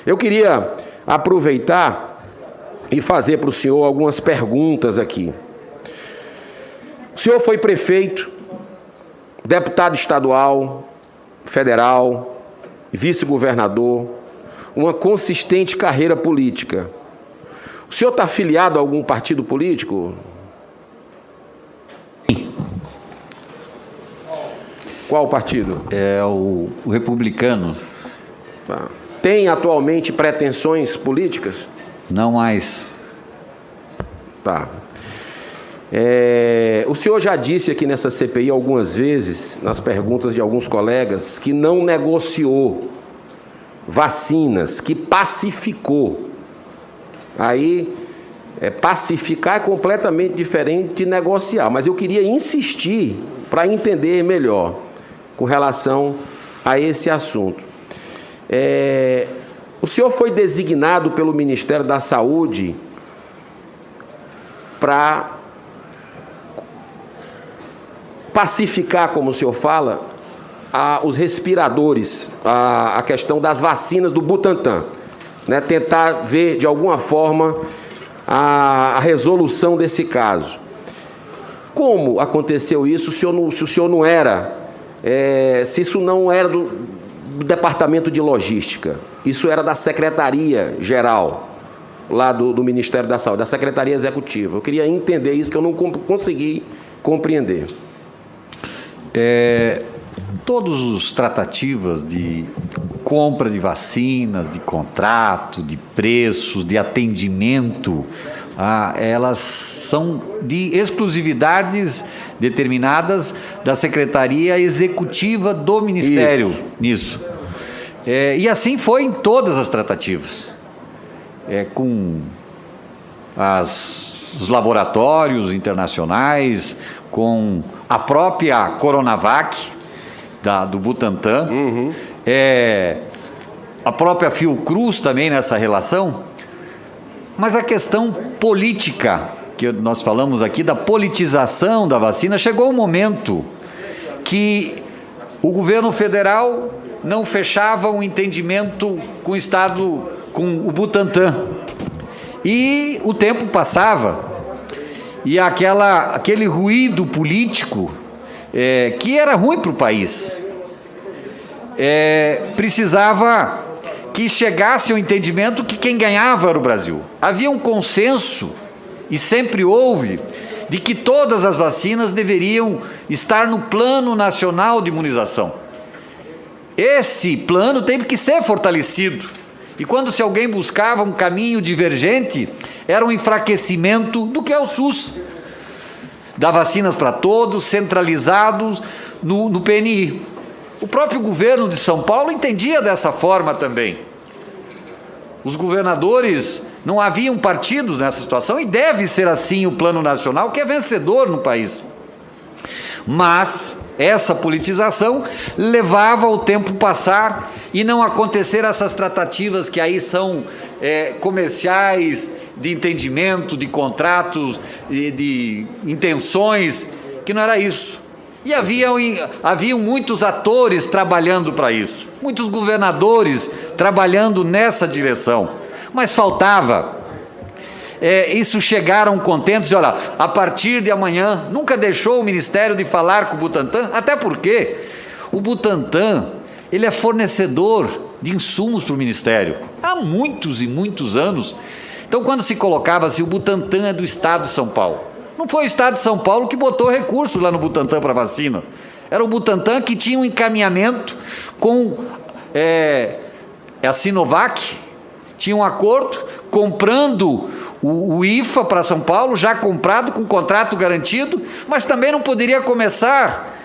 Eu queria aproveitar e fazer para o senhor algumas perguntas aqui. O senhor foi prefeito, deputado estadual, federal, vice-governador, uma consistente carreira política. O senhor está afiliado a algum partido político? Sim. Qual partido? É o Republicanos. Tá. Tem atualmente pretensões políticas? Não mais. Tá. O senhor já disse aqui nessa CPI algumas vezes, nas perguntas de alguns colegas, que não negociou vacinas, que pacificou. Aí, pacificar é completamente diferente de negociar, mas eu queria insistir para entender melhor com relação a esse assunto. O senhor foi designado pelo Ministério da Saúde para pacificar, como o senhor fala, os respiradores, a questão das vacinas do Butantan, né? Tentar ver, de alguma forma, a resolução desse caso. Como aconteceu isso, se o senhor não era, se isso não era do Departamento de Logística, isso era da Secretaria-Geral, lá do Ministério da Saúde, da Secretaria Executiva. Eu queria entender isso, que eu não consegui compreender. Todas as tratativas de compra de vacinas, de contrato, de preços, de atendimento, elas são de exclusividades determinadas da Secretaria Executiva do Ministério. Nisso. E assim foi em todas as tratativas. Com os laboratórios internacionais, com a própria Coronavac, do Butantan, a própria Fiocruz também nessa relação, mas a questão política, que nós falamos aqui, da politização da vacina, chegou um momento que o governo federal não fechava um entendimento com o Estado, com o Butantan, e o tempo passava, e aquele ruído político que era ruim para o país, precisava que chegasse ao entendimento que quem ganhava era o Brasil. Havia um consenso, e sempre houve, de que todas as vacinas deveriam estar no Plano Nacional de Imunização. Esse plano teve que ser fortalecido. E quando se alguém buscava um caminho divergente, era um enfraquecimento do que é o SUS. Dá vacinas para todos, centralizados no PNI. O próprio governo de São Paulo entendia dessa forma também. Os governadores não haviam partidos nessa situação, e deve ser assim o Plano Nacional, que é vencedor no país. Mas essa politização levava o tempo passar e não acontecer essas tratativas que aí são comerciais, de entendimento, de contratos, de intenções, que não era isso. E haviam muitos atores trabalhando para isso, muitos governadores trabalhando nessa direção, mas faltava. Isso chegaram contentes, olha, a partir de amanhã, nunca deixou o Ministério de falar com o Butantan, até porque o Butantan, ele é fornecedor de insumos para o Ministério, há muitos e muitos anos. Então, quando se colocava assim, o Butantan é do Estado de São Paulo, não foi o Estado de São Paulo que botou recursos lá no Butantan para vacina, era o Butantan que tinha um encaminhamento com a Sinovac, tinha um acordo comprando o IFA para São Paulo, já comprado com contrato garantido, mas também não poderia começar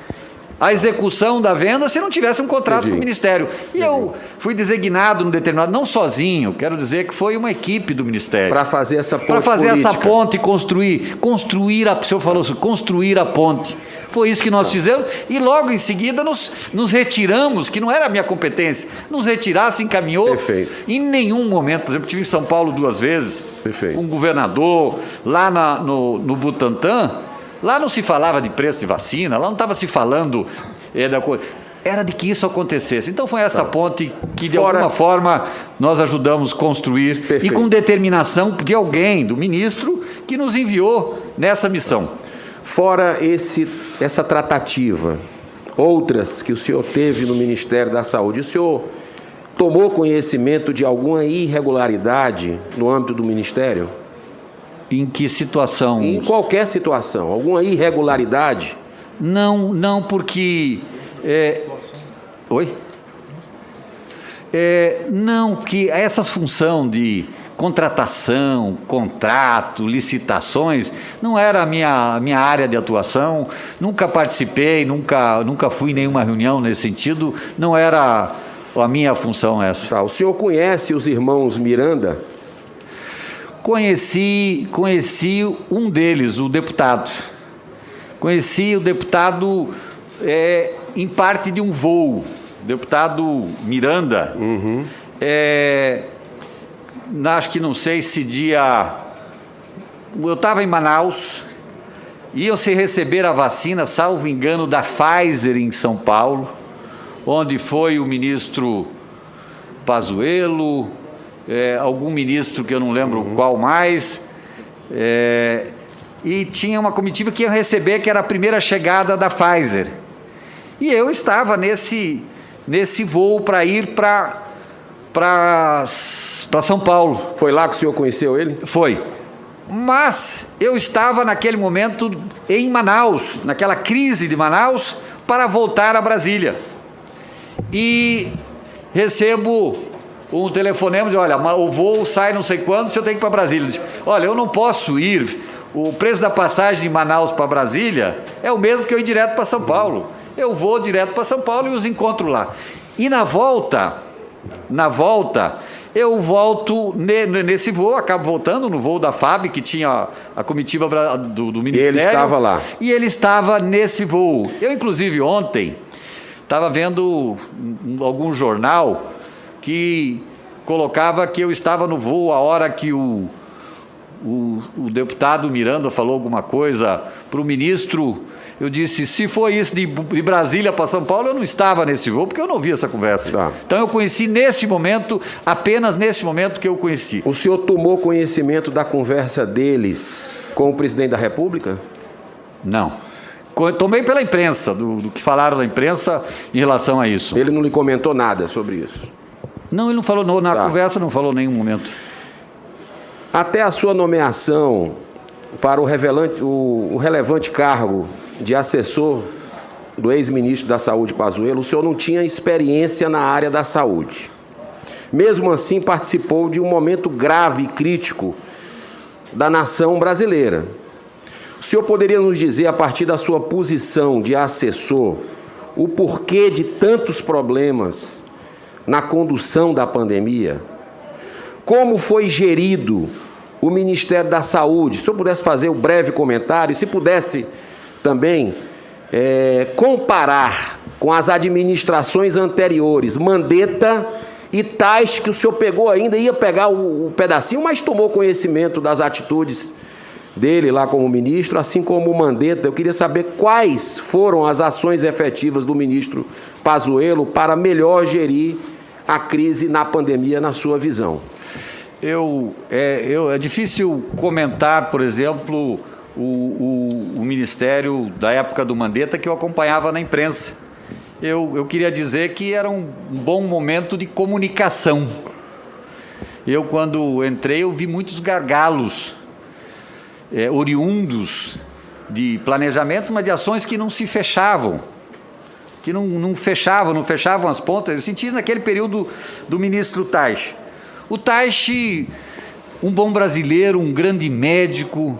a execução da venda se não tivesse um contrato com o Ministério. E eu fui designado no determinado, não sozinho, quero dizer que foi uma equipe do Ministério. Para fazer essa ponte Para fazer política. essa ponte e construir o senhor falou assim, construir a ponte. Foi isso que nós fizemos, e logo em seguida nos retiramos, que não era a minha competência, nos retirar, se encaminhou. Perfeito. Em nenhum momento, por exemplo, estive em São Paulo 2 vezes, Perfeito. com um governador, lá no Butantan, lá não se falava de preço de vacina, lá não estava se falando da coisa. era de que isso acontecesse. Então foi essa ponte que de Fora- alguma forma nós ajudamos construir. Perfeito. E com determinação de alguém, do ministro, que nos enviou nessa missão. Fora essa tratativa, outras que o senhor teve no Ministério da Saúde, o senhor tomou conhecimento de alguma irregularidade no âmbito do Ministério? Em que situação? Em qualquer situação, alguma irregularidade? Não, porque... Oi? Não, porque essas funções de contratação, contrato, licitações, não era a minha área de atuação, nunca participei, nunca fui em nenhuma reunião nesse sentido, não era a minha função essa. Tá, o senhor conhece os irmãos Miranda? Conheci um deles, o deputado. Conheci o deputado em parte de um voo, deputado Miranda. Acho que não sei se eu estava em Manaus, iam se receber a vacina, salvo engano, da Pfizer em São Paulo, onde foi o ministro Pazuello, algum ministro que eu não lembro qual mais, e tinha uma comitiva que ia receber, que era a primeira chegada da Pfizer. E eu estava nesse voo para ir para São Paulo. Foi lá que o senhor conheceu ele? Foi. Mas eu estava naquele momento em Manaus, naquela crise de Manaus, para voltar a Brasília. E recebo um telefonema de, olha, o voo sai não sei quando, você tem que ir para Brasília. Eu disse, olha, eu não posso ir, o preço da passagem de Manaus para Brasília é o mesmo que eu ir direto para São Paulo. Eu vou direto para São Paulo e os encontro lá. E na volta, eu volto nesse voo, acabo voltando no voo da FAB, que tinha a comitiva do Ministério. Ele estava lá. E ele estava nesse voo. Eu, inclusive, ontem, estava vendo algum jornal que colocava que eu estava no voo a hora que o deputado Miranda falou alguma coisa para o ministro. Eu disse, se foi isso de Brasília para São Paulo, eu não estava nesse voo, porque eu não vi essa conversa. Tá. Então eu conheci nesse momento, apenas nesse momento que eu conheci. O senhor tomou conhecimento da conversa deles com o presidente da República? Não. Tomei pela imprensa, do que falaram da imprensa em relação a isso. Ele não lhe comentou nada sobre isso? Não, ele não falou, na Tá. conversa não falou em nenhum momento. Até a sua nomeação para o relevante cargo de assessor do ex-ministro da Saúde, Pazuello, o senhor não tinha experiência na área da saúde. Mesmo assim, participou de um momento grave e crítico da nação brasileira. O senhor poderia nos dizer, a partir da sua posição de assessor, o porquê de tantos problemas na condução da pandemia? Como foi gerido o Ministério da Saúde? Se eu pudesse fazer um breve comentário, se pudesse também comparar com as administrações anteriores, Mandetta e tais que o senhor pegou ainda, ia pegar o pedacinho, mas tomou conhecimento das atitudes dele lá como ministro, assim como o Mandetta. Eu queria saber quais foram as ações efetivas do ministro Pazuello para melhor gerir a crise na pandemia, na sua visão. É difícil comentar, por exemplo, o ministério da época do Mandetta, que eu acompanhava na imprensa. Eu queria dizer que era um bom momento de comunicação. Eu, quando entrei, eu vi muitos gargalos oriundos de planejamento, mas de ações que não se fechavam, que não fechavam as pontas. Eu senti naquele período do ministro Taixe. O Taixe, um bom brasileiro, um grande médico,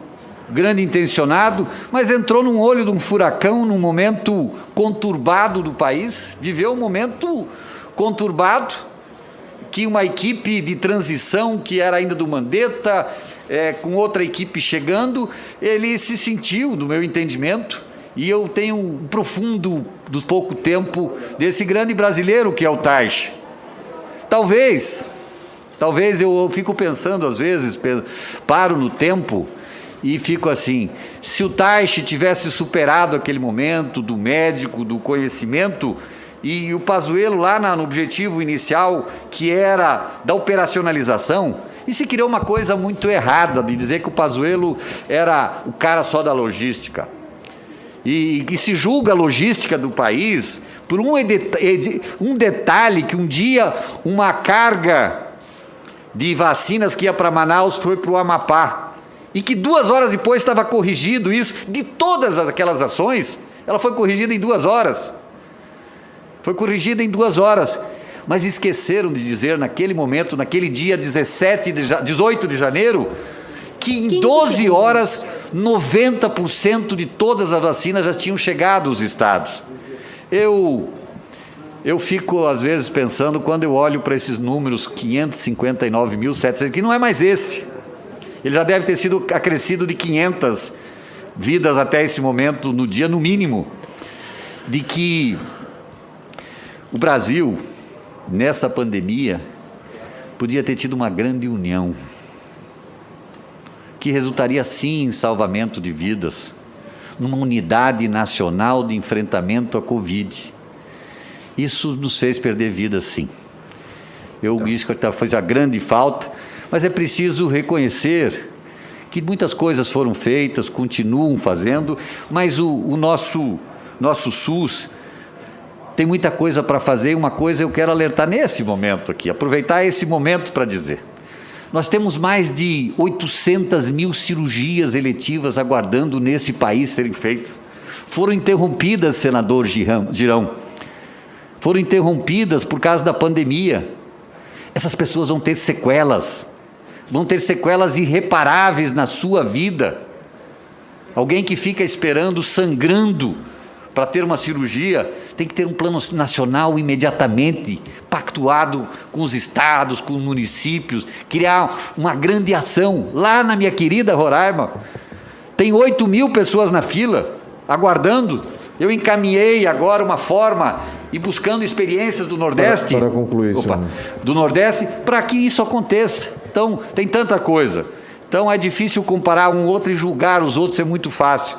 grande intencionado, mas entrou num olho de um furacão, num momento conturbado do país, viveu um momento conturbado, que uma equipe de transição, que era ainda do Mandetta, com outra equipe chegando, ele se sentiu, do meu entendimento, e eu tenho um profundo, do pouco tempo, desse grande brasileiro que é o Taixe. Talvez eu fico pensando, às vezes, paro no tempo e fico assim, se o Taixe tivesse superado aquele momento do médico, do conhecimento, E o Pazuello lá no objetivo inicial, que era da operacionalização, e se criou uma coisa muito errada de dizer que o Pazuello era o cara só da logística. E se julga a logística do país por um detalhe que um dia uma carga de vacinas que ia para Manaus foi para o Amapá. E que 2 horas depois estava corrigido isso. De todas aquelas ações, ela foi corrigida em 2 horas. Foi corrigida em 2 horas. Mas esqueceram de dizer naquele momento, naquele dia 18 de janeiro, que em 12 horas, 90% de todas as vacinas já tinham chegado aos estados. Eu fico, às vezes, pensando, quando eu olho para esses números, 559.700, que não é mais esse. Ele já deve ter sido acrescido de 500 vidas até esse momento, no dia, no mínimo, de que o Brasil, nessa pandemia, podia ter tido uma grande união, que resultaria sim em salvamento de vidas, numa unidade nacional de enfrentamento à Covid. Isso nos fez perder vidas, sim. Eu disse que foi a grande falta, mas é preciso reconhecer que muitas coisas foram feitas, continuam fazendo, mas o nosso SUS tem muita coisa para fazer. Uma coisa eu quero alertar nesse momento aqui, aproveitar esse momento para dizer. Nós temos mais de 800.000 cirurgias eletivas aguardando nesse país serem feitas. Foram interrompidas, senador Girão. Foram interrompidas por causa da pandemia. Essas pessoas vão ter sequelas irreparáveis na sua vida. Alguém que fica esperando, sangrando, para ter uma cirurgia, tem que ter um plano nacional imediatamente, pactuado com os estados, com os municípios, criar uma grande ação. Lá na minha querida Roraima, tem 8.000 pessoas na fila, aguardando. Eu encaminhei agora uma forma e buscando experiências do Nordeste, para concluir, do Nordeste, para que isso aconteça. Então, tem tanta coisa. Então, é difícil comparar um outro e julgar os outros, é muito fácil.